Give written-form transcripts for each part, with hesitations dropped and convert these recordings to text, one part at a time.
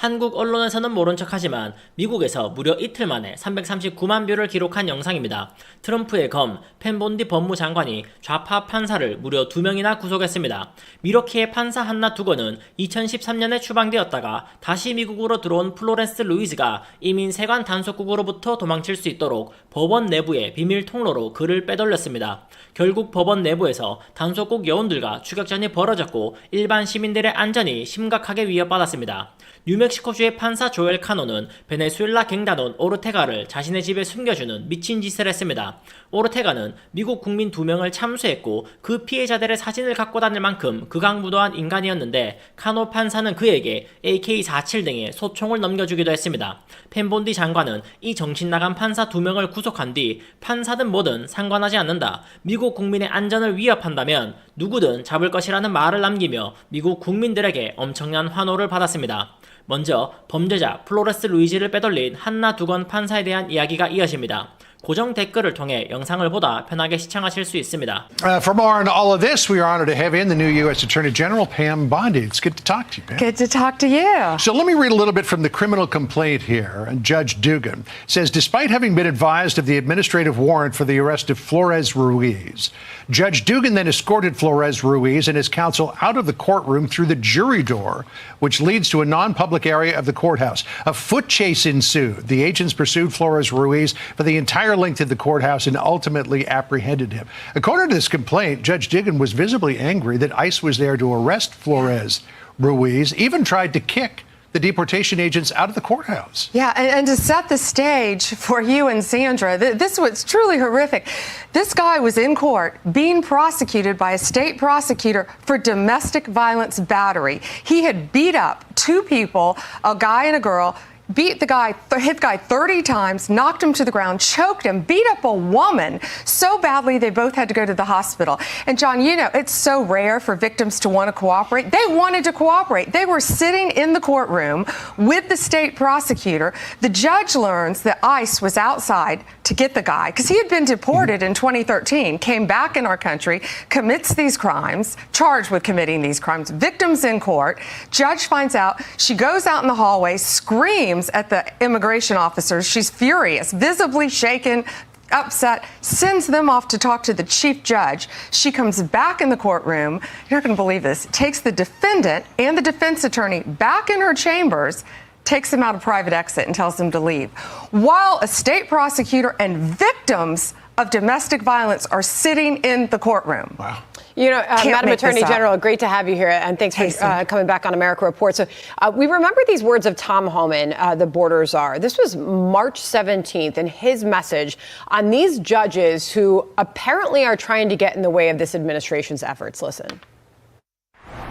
한국 언론에서는 모른 척하지만 미국에서 무려 이틀 만에 339만 뷰를 기록한 영상입니다. 트럼프의 검, 펜본디 법무장관이 좌파 판사를 무려 2명이나 구속했습니다. 미러키의 판사 한나 두건은 2013년에 추방되었다가 다시 미국으로 들어온 플로렌스 루이즈가 이민 세관 단속국으로부터 도망칠 수 있도록 법원 내부의 비밀 통로로 그를 빼돌렸습니다. 결국 법원 내부에서 단속국 요원들과 추격전이 벌어졌고 일반 시민들의 안전이 심각하게 위협받았습니다. 뉴멕시코주의 판사 조엘 카노는 베네수엘라 갱단원 오르테가를 자신의 집에 숨겨주는 미친 짓을 했습니다. 오르테가는 미국 국민 2명을 참수했고 그 피해자들의 사진을 갖고 다닐 만큼 극악무도한 인간이었는데 카노 판사는 그에게 AK-47 등의 소총을 넘겨주기도 했습니다. 펜본디 장관은 이 정신나간 판사 2명을 구속한 뒤 판사든 뭐든 상관하지 않는다. 미국 국민의 안전을 위협한다면 누구든 잡을 것이라는 말을 남기며 미국 국민들에게 엄청난 환호를 받았습니다. 먼저 범죄자 플로레스 루이즈를 빼돌린 한나 두건 판사에 대한 이야기가 이어집니다. 고정 댓글을 통해 영상을 보다 편하게 시청하실 수 있습니다. For more on all of this, we are honored to have in the new U.S. Attorney General, Pam Bondi. It's good to talk to you, Pam. Good to talk to you. So let me read a little bit from the criminal complaint here. And Judge Dugan says, despite having been advised of the administrative warrant for the arrest of Flores Ruiz, Judge Dugan then escorted Flores Ruiz and his counsel out of the courtroom through the jury door, which leads to a non-public area of the courthouse. A foot chase ensued. The agents pursued Flores Ruiz for the entire length of the courthouse and ultimately apprehended him. According to this complaint, Judge Dugan was visibly angry that ICE was there to arrest Flores Ruiz, even tried to kick the deportation agents out of the courthouse. Yeah, and to set the stage for you and Sandra, this was truly horrific. This guy was in court being prosecuted by a state prosecutor for domestic violence battery. He had beat up 2 people, a guy and a girl, hit the guy 30 times, knocked him to the ground, choked him, beat up a woman so badly they both had to go to the hospital. And John, you know, it's so rare for victims to want to cooperate. They wanted to cooperate. They were sitting in the courtroom with the state prosecutor. The judge learns that ICE was outside to get the guy because he had been deported in 2013, came back in our country, commits these crimes, charged with committing these crimes, victims in court. Judge finds out, she goes out in the hallway, screams at the immigration officers. She's furious, visibly shaken, upset, sends them off to talk to the chief judge. She comes back in the courtroom. You're not going to believe this. Takes the defendant and the defense attorney back in her chambers, takes them out a private exit and tells them to leave. While a state prosecutor and victims of domestic violence are sitting in the courtroom. Wow. You know, Madam Attorney General, great to have you here, and thanks for coming back on America Report. So we remember these words of Tom Homan, the border czar. This was March 17th, and his message on these judges who apparently are trying to get in the way of this administration's efforts. Listen.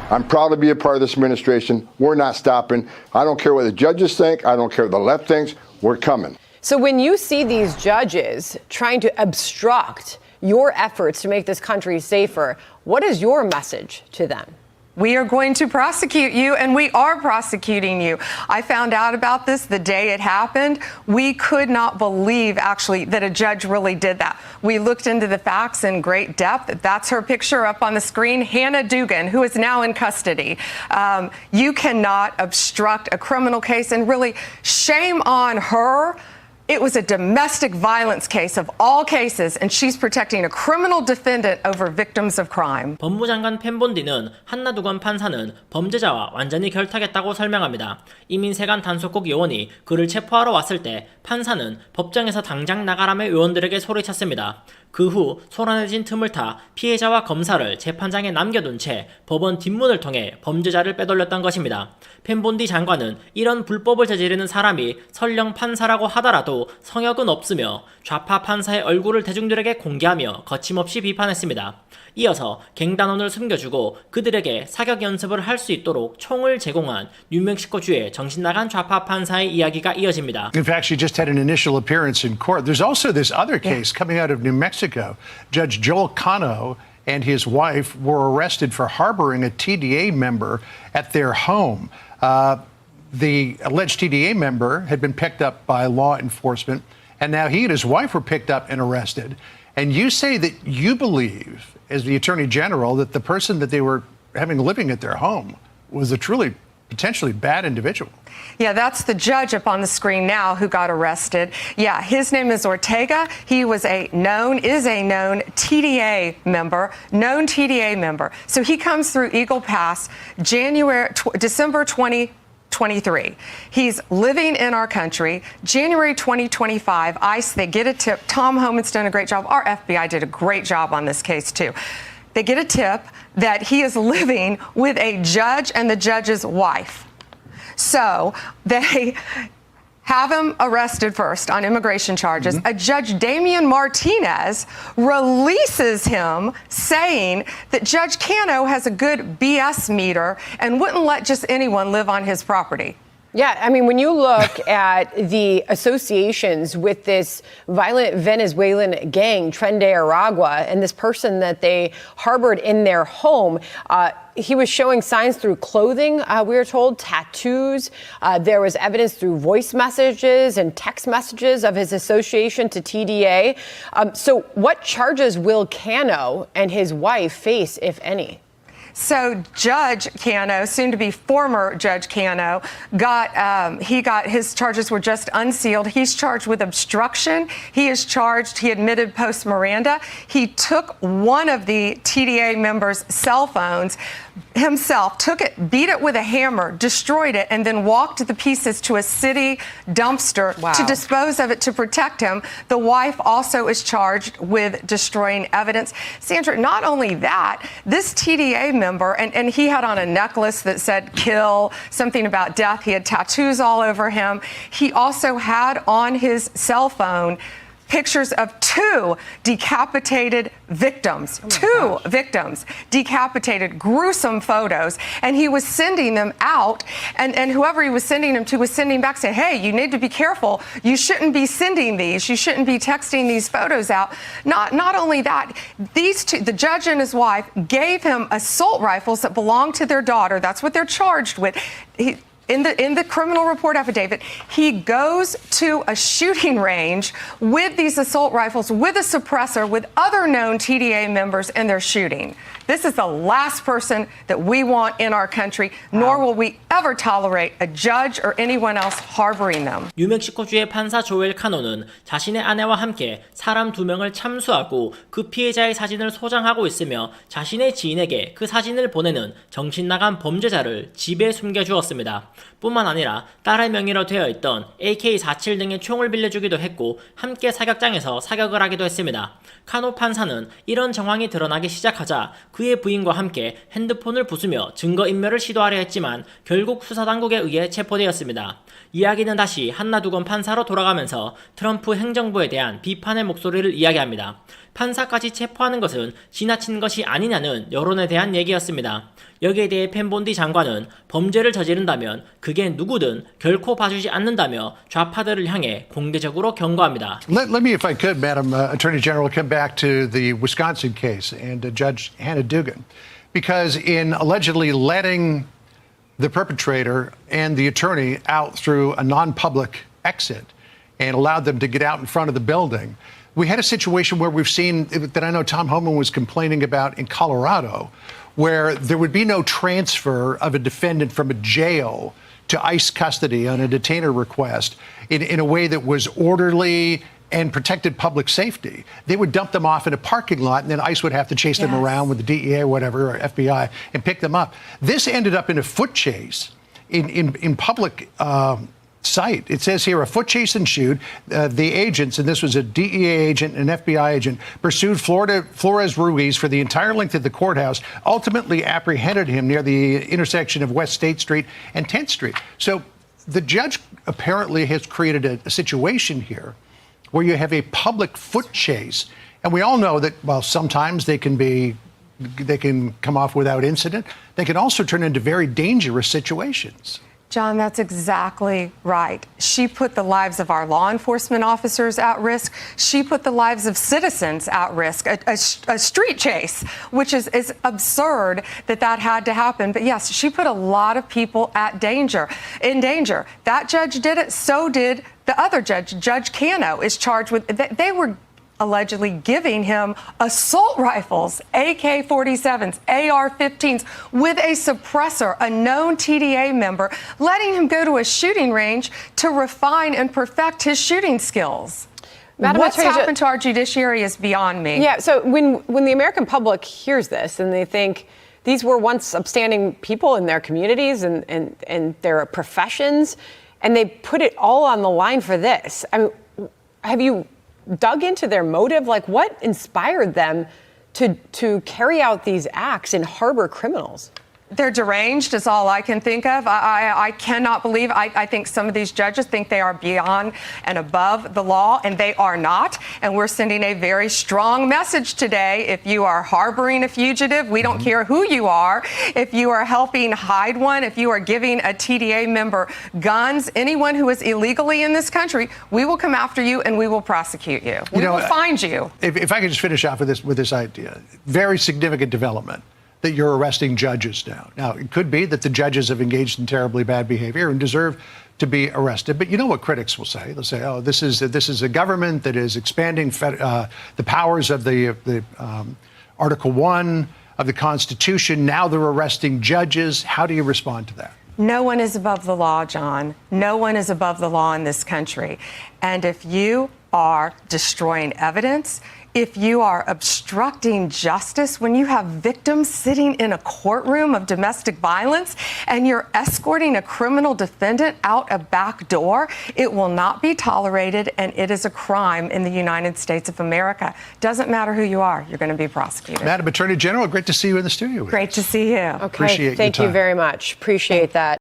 I'm proud to be a part of this administration. We're not stopping. I don't care what the judges think. I don't care what the left thinks. We're coming. So when you see these judges trying to obstruct your efforts to make this country safer, what is your message to them? We are going to prosecute you, and we are prosecuting you. I found out about this the day it happened. We could not believe, actually, that a judge really did that. We looked into the facts in great depth. That's her picture up on the screen, Hannah Dugan, who is now in custody. You cannot obstruct a criminal case, and really, shame on her. It was a domestic violence case of all cases, and she's protecting a criminal defendant over victims of crime. 법무장관 펜본디는 한나 두건 판사는 범죄자와 완전히 결탁했다고 설명합니다. 이민 세관 단속국 요원이 그를 체포하러 왔을 때 판사는 법정에서 당장 나가라며 요원들에게 소리쳤습니다. 그 후 소란해진 틈을 타 피해자와 검사를 재판장에 남겨둔 채 법원 뒷문을 통해 범죄자를 빼돌렸던 것입니다. 펜본디 장관은 이런 불법을 저지르는 사람이 설령 판사라고 하더라도 성역은 없으며 좌파 판사의 얼굴을 대중들에게 공개하며 거침없이 비판했습니다. 이어서 갱단원을 숨겨주고 그들에게 사격 연습을 할 수 있도록 총을 제공한 뉴멕시코주의 정신나간 좌파 판사의 이야기가 이어집니다. In fact, she just had an initial appearance in court. There's also this other case coming out of New Mexico. Judge Joel Cano and his wife were arrested for harboring a TDA member at their home. The alleged TDA member had been picked up by law enforcement, and now he and his wife were picked up and arrested. And you say that you believe, as the Attorney General, that the person that they were having living at their home was a truly potentially bad individual. Yeah, that's the judge up on the screen now who got arrested. Yeah, his name is Ortega. He was is a known TDA member. So he comes through Eagle Pass December 2023. He's living in our country. January 2025, ICE, they get a tip. Tom Homan's done a great job. Our FBI did a great job on this case, too. They get a tip that he is living with a judge and the judge's wife. So they have him arrested first on immigration charges. A Judge Damian Martinez releases him saying that Judge Cano has a good BS meter and wouldn't let just anyone live on his property. Yeah, I mean, when you look at the associations with this violent Venezuelan gang, Tren de Aragua, and this person that they harbored in their home, he was showing signs through clothing, we were told, tattoos. There was evidence through voice messages and text messages of his association to TDA. So what charges will Cano and his wife face, if any? So Judge Cano, soon to be former Judge Cano, got his charges were just unsealed. He's charged with obstruction. He admitted post Miranda. He took one of the TDA members' cell phones himself, took it, beat it with a hammer, destroyed it, and then walked the pieces to a city dumpster to dispose of it to protect him. The wife also is charged with destroying evidence. Sandra, not only that, this TDA member, and he had on a necklace that said kill, something about death. He had tattoos all over him. He also had on his cell phone pictures of two decapitated victims, decapitated, gruesome photos. And he was sending them out, and whoever he was sending them to was sending back saying, hey, you need to be careful. You shouldn't be sending these. You shouldn't be texting these photos out. Not only that, these two, the judge and his wife, gave him assault rifles that belonged to their daughter. That's what they're charged with. In the criminal report affidavit, he goes to a shooting range with these assault rifles, with a suppressor, with other known TDA members, and they're shooting. This is the last person that we want in our country, nor will we ever tolerate a judge or anyone else harboring them. 뉴멕시코주의 판사 조엘 카노는 자신의 아내와 함께 사람 2명을 참수하고 그 피해자의 사진을 소장하고 있으며 자신의 지인에게 그 사진을 보내는 정신나간 범죄자를 집에 숨겨주었습니다. 뿐만 아니라 딸의 명의로 되어 있던 AK-47 등의 총을 빌려주기도 했고 함께 사격장에서 사격을 하기도 했습니다. 카노 판사는 이런 정황이 드러나기 시작하자 그의 부인과 함께 핸드폰을 부수며 증거인멸을 시도하려 했지만 결국 수사당국에 의해 체포되었습니다. 이야기는 다시 한나두건 판사로 돌아가면서 트럼프 행정부에 대한 비판의 목소리를 이야기합니다. 판사까지 체포하는 것은 지나친 것이 아니냐는 여론에 대한 얘기였습니다. 여기에 대해 펜본디 장관은 범죄를 저지른다면 그게 누구든 결코 봐주지 않는다며 좌파들을 향해 공개적으로 경고합니다. Let me, if I could, Madam Attorney General, come back to the Wisconsin case and Judge Hannah Dugan, because in allegedly letting the perpetrator and the attorney out through a non-public exit and allowed them to get out in front of the building, we had a situation where we've seen that I know Tom Homan was complaining about in Colorado, where there would be no transfer of a defendant from a jail to ICE custody on a detainer request in a way that was orderly and protected public safety. They would dump them off in a parking lot, and then ICE would have to chase them around with the DEA or whatever, or FBI, and pick them up. This ended up in a foot chase in public sight. It says here a foot chase ensued. The agents, and this was a DEA agent and an FBI agent, pursued Flores Ruiz for the entire length of the courthouse, ultimately apprehended him near the intersection of West State Street and 10th Street. So the judge apparently has created a situation here where you have a public foot chase. And we all know that, well, sometimes they can come off without incident. They can also turn into very dangerous situations. John, that's exactly right. She put the lives of our law enforcement officers at risk. She put the lives of citizens at risk. A street chase, which is absurd that had to happen. But yes, she put a lot of people in danger. That judge did it. So did the other judge. Judge Cano is charged with. They were allegedly giving him assault rifles, AK-47s, AR-15s, with a suppressor, a known TDA member, letting him go to a shooting range to refine and perfect his shooting skills. What's happened to our judiciary is beyond me. Yeah, so when the American public hears this and they think these were once upstanding people in their communities and their professions, and they put it all on the line for this, I mean, have you dug into their motive? Like, what inspired them to carry out these acts and harbor criminals? They're deranged is all I can think of. I cannot believe. I think some of these judges think they are beyond and above the law, and they are not. And we're sending a very strong message today. If you are harboring a fugitive, we don't care who you are. If you are helping hide one, if you are giving a TDA member guns, anyone who is illegally in this country, we will come after you and we will prosecute you. We will find you. If I could just finish off with this idea, very significant development that you're arresting judges now. Now, it could be that the judges have engaged in terribly bad behavior and deserve to be arrested. But you know what critics will say? They'll say, oh, this is a government that is expanding the powers of the Article 1 of the Constitution. Now they're arresting judges. How do you respond to that? No one is above the law, John. No one is above the law in this country. And if you are destroying evidence, if you are obstructing justice, when you have victims sitting in a courtroom of domestic violence and you're escorting a criminal defendant out a back door, it will not be tolerated, and it is a crime in the United States of America. Doesn't matter who you are, you're going to be prosecuted. Madam Attorney General, great to see you in the studio. Great to see you. Okay, Appreciate your thank you time. very much. Appreciate that.